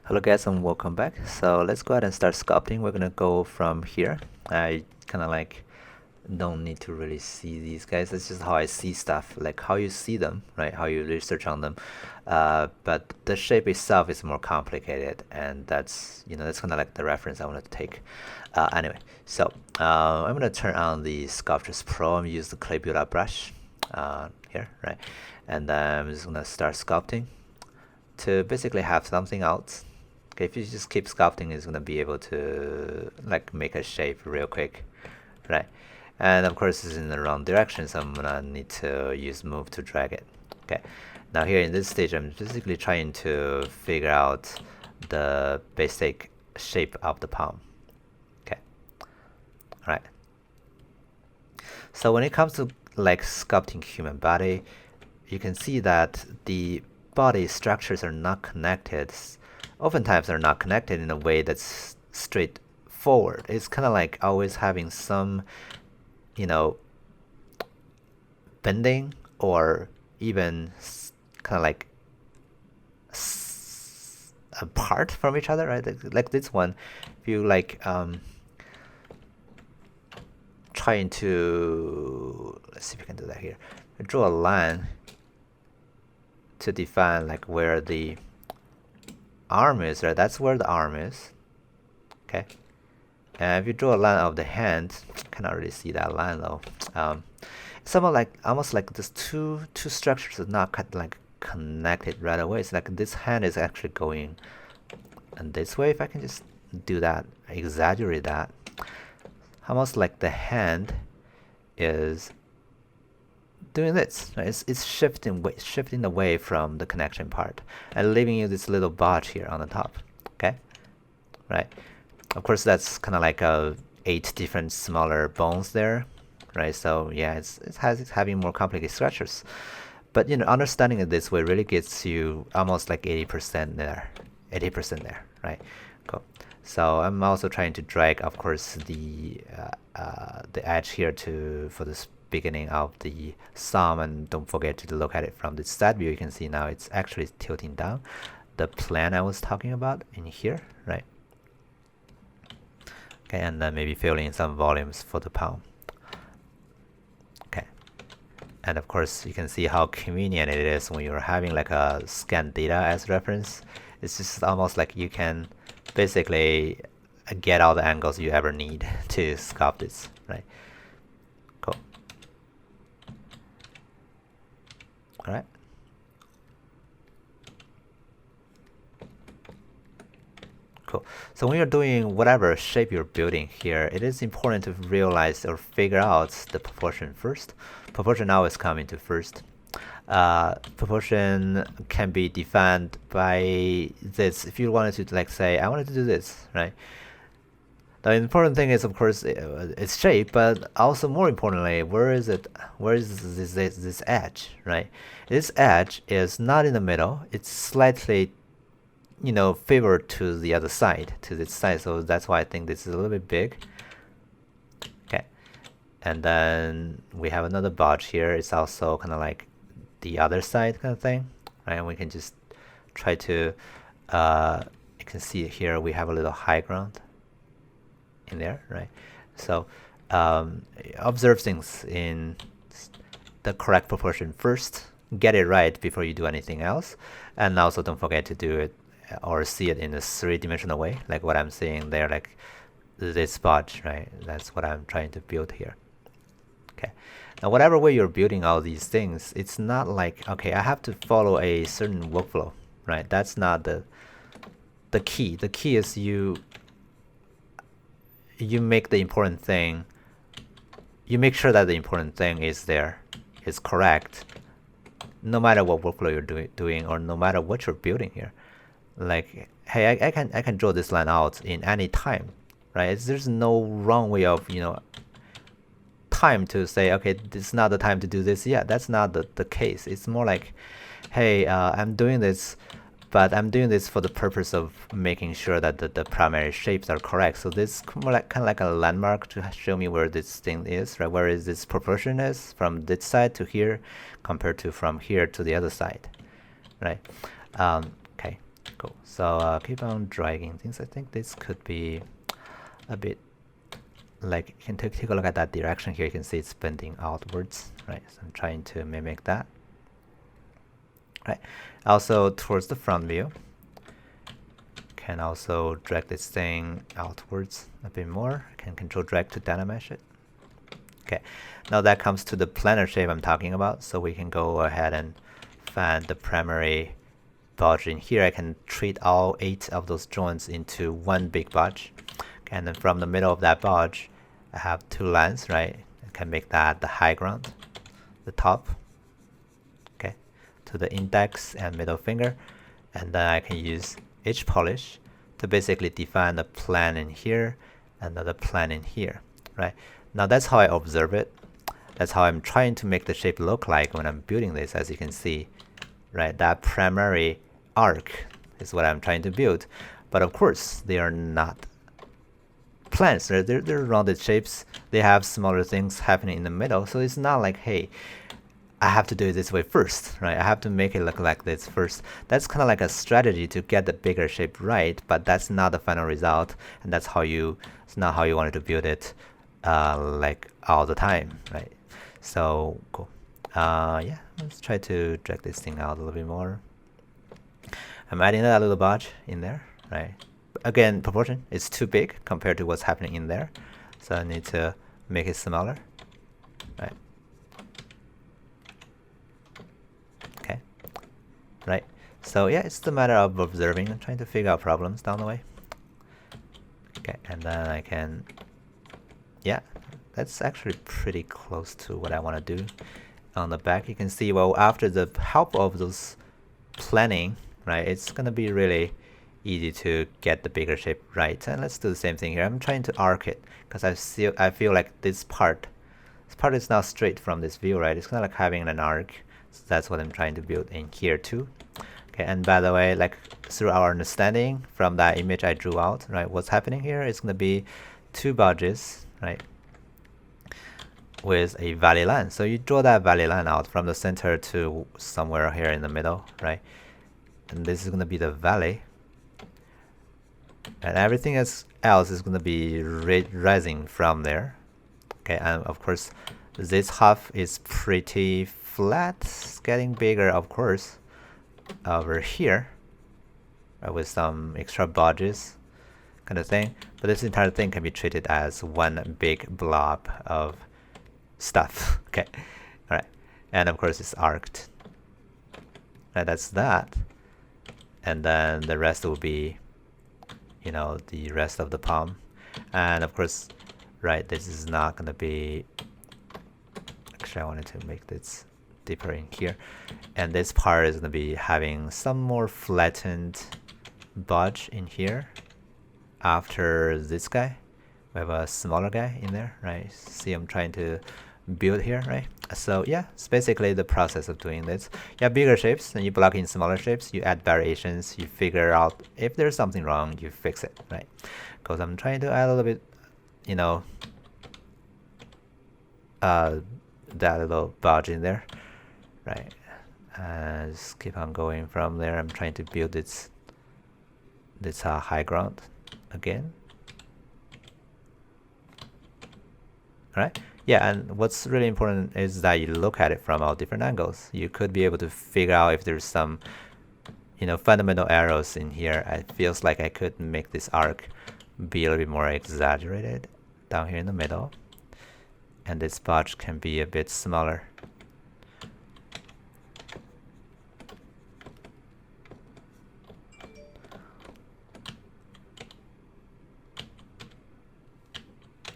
Hello guys and welcome back. So let's go ahead and start sculpting. We're gonna go from here. I kind of like don't need to really see these guys. That's just how I see stuff, like how you see them, right? How you research on them. But the shape itself is more complicated, and that's kind of like the reference I want to take. Anyway, so I'm gonna turn on the Sculptris Pro and use the clay build-up brush here, right? And I'm just gonna start sculpting to basically have something out. Okay, if you just keep sculpting, it's gonna be able to like make a shape real quick, right? And of course, it's in the wrong direction, so I'm gonna need to use move to drag it. Okay, now here in this stage, I'm basically trying to figure out the basic shape of the palm. Okay, all right. So when it comes to like sculpting human body, you can see that the body structures are not connected. Oftentimes they're not connected in a way that's straightforward. It's kind of like always having some, you know, bending or even kind of like apart from each other, right? Like this one, if you like trying to, let's see if we can do that here. Draw a line to define like where the arm is, right? That's where the arm is. Okay. And if you draw a line of the hand, cannot really see that line though. Somewhat like almost like these two structures are not like connected right away. It's like this hand is actually going and this way. If I can just do that, exaggerate that, almost like the hand is doing this. Right? It's shifting away from the connection part and leaving you this little bodge here on the top. Okay, right. Of course, that's kind of like 8 different smaller bones there, right? So yeah, it's having more complicated structures. But understanding it this way really gets you almost like 80% there, 80% there, right? Cool. So I'm also trying to drag, of course, the edge here for this beginning of the sum, and don't forget to look at it from the side view. You can see now it's actually tilting down the plane I was talking about in here, right? Okay, and then maybe fill in some volumes for the palm. Okay, and of course you can see how convenient it is when you're having like a scanned data as reference. It's just almost like you can basically get all the angles you ever need to sculpt this, right? Cool. All right. Cool. So when you're doing whatever shape you're building here, it is important to realize or figure out the proportion first. Proportion always come into first. Proportion can be defined by this. If you wanted to like say, I wanted to do this, right? The important thing is, of course, its shape, but also more importantly, where is it? Where is this edge, right? This edge is not in the middle. It's slightly favored to the other side, to this side. So that's why I think this is a little bit big. Okay. And then we have another bodge here. It's also kind of like the other side kind of thing, right? And we can just try to, you can see here we have a little high ground in there, right? So observe things in the correct proportion first. Get it right before you do anything else. And also don't forget to do it or see it in a 3-dimensional way, like what I'm seeing there, like this bodge, right? That's what I'm trying to build here. Okay. Now, whatever way you're building all these things, it's not like, okay, I have to follow a certain workflow, right? That's not the key. The key is you make the important thing, you make sure that the important thing is there, is correct, no matter what workflow you're doing or no matter what you're building here. Like, hey, I can draw this line out in any time, right? There's no wrong way of time to say, okay, this is not the time to do this. Yeah, that's not the case. It's more like, hey, I'm doing this, but I'm doing this for the purpose of making sure that the primary shapes are correct. So this more like kind of like a landmark to show me where this thing is, right? Where is this proportion is from this side to here compared to from here to the other side, right? Okay. Cool. So keep on dragging things. I think this could be a bit like, you can take a look at that direction here. You can see it's bending outwards, right? So I'm trying to mimic that. Right. Also towards the front view, can also drag this thing outwards a bit more. I can control drag to dynamesh it. Okay, now that comes to the planar shape I'm talking about. So we can go ahead and find the primary bodge in here. I can treat all 8 of those joints into one big bodge. Okay, and then from the middle of that bodge, I have 2 lines, right? I can make that the high ground, the top, okay, to the index and middle finger. And then I can use edge polish to basically define a plane in here, another plane in here, right? Now that's how I observe it. That's how I'm trying to make the shape look like when I'm building this. As you can see, right, that primary arc is what I'm trying to build. But of course, they are not planes. They're rounded shapes. They have smaller things happening in the middle. So it's not like, hey, I have to do it this way first, right? I have to make it look like this first. That's kind of like a strategy to get the bigger shape right, but that's not the final result, and that's how it's not how you wanted to build it, like all the time, right? So cool. Yeah, let's try to drag this thing out a little bit more. I'm adding that little bodge in there, right? Again, proportion is too big compared to what's happening in there, so I need to make it smaller, right? Right, so yeah, it's the matter of observing and trying to figure out problems down the way. Okay, and then I can, yeah, that's actually pretty close to what I want to do. On the back, you can see, well, after the help of those planning, right, it's gonna be really easy to get the bigger shape right. And let's do the same thing here. I'm trying to arc it because I feel like this part is not straight from this view, right? It's kind of like having an arc. So that's what I'm trying to build in here too. Okay, and by the way, like through our understanding from that image I drew out, right, what's happening here is going to be 2 bodges, right, with a valley line. So you draw that valley line out from the center to somewhere here in the middle, right? And this is going to be the valley. And everything else is going to be rising from there. Okay, and of course, this half is pretty flat. It's getting bigger, of course, over here, with some extra bodges kind of thing. But this entire thing can be treated as one big blob of stuff. Okay, all right, and of course it's arced. And that's that. And then the rest will be, you know, the rest of the palm. And of course, right, this is not going to be, actually I wanted to make this deeper in here, and this part is going to be having some more flattened bodge in here. After this guy, we have a smaller guy in there, right? See, I'm trying to build here, right? So yeah, it's basically the process of doing this. You have bigger shapes, and you block in smaller shapes, you add variations, you figure out if there's something wrong, you fix it, right? Because I'm trying to add a little bit, you know, that little bodge in there, right? Just keep on going from there. I'm trying to build this high ground again. All right. Yeah, and what's really important is that you look at it from all different angles. You could be able to figure out if there's some, you know, fundamental errors in here. It feels like I could make this arc be a little bit more exaggerated down here in the middle, and this bodge can be a bit smaller.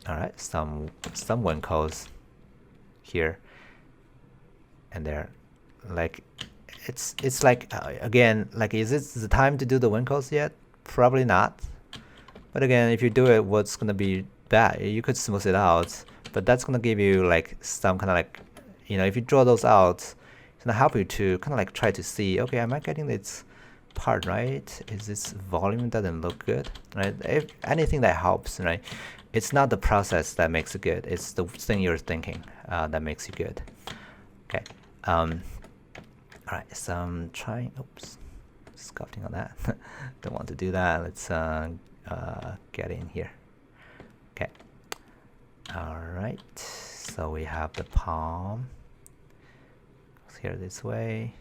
All right, some winkles here and there. Like it's like again, like, is it the time to do the winkles yet? Probably not. But again, if you do it, what's gonna be bad? You could smooth it out, but that's gonna give you like some kind of like, you know, if you draw those out, it's gonna help you to kind of like try to see, okay, am I getting this part right? Is this volume doesn't look good, right? If anything that helps, right? It's not the process that makes it good. It's the thing you're thinking that makes you good. Okay. All right. So I'm trying. Oops. sculpting on that. Don't want to do that. Let's get in here. Okay. All right. So we have the palm. Let's here this way.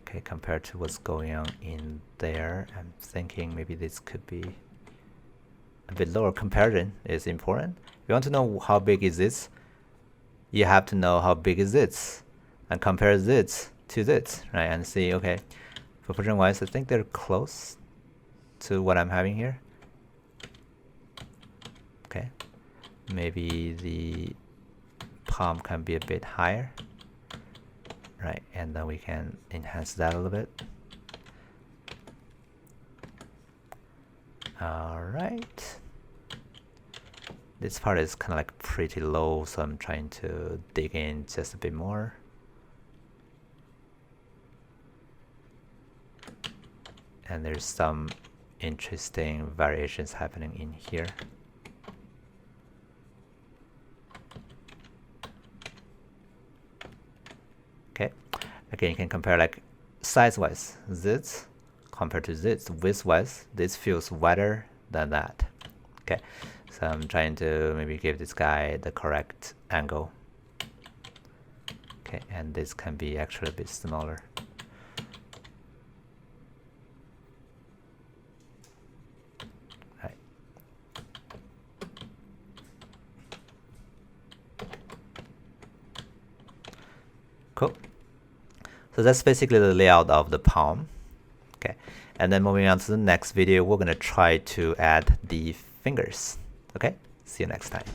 Okay, compared to what's going on in there, I'm thinking maybe this could be a bit lower. Comparison is important. If you want to know how big is this, you have to know how big is this and compare this to this, right? And see, okay, proportion wise, I think they're close to what I'm having here. Okay, maybe the palm can be a bit higher, right? And then we can enhance that a little bit. All right. This part is kind of like pretty low, so I'm trying to dig in just a bit more. And there's some interesting variations happening in here. Okay, again, you can compare like size-wise, this compared to this, width-wise, this feels wider than that. Okay. So I'm trying to maybe give this guy the correct angle. Okay, and this can be actually a bit smaller. Right. Cool. So that's basically the layout of the palm. Okay, and then moving on to the next video, we're gonna try to add the fingers. Okay, see you next time.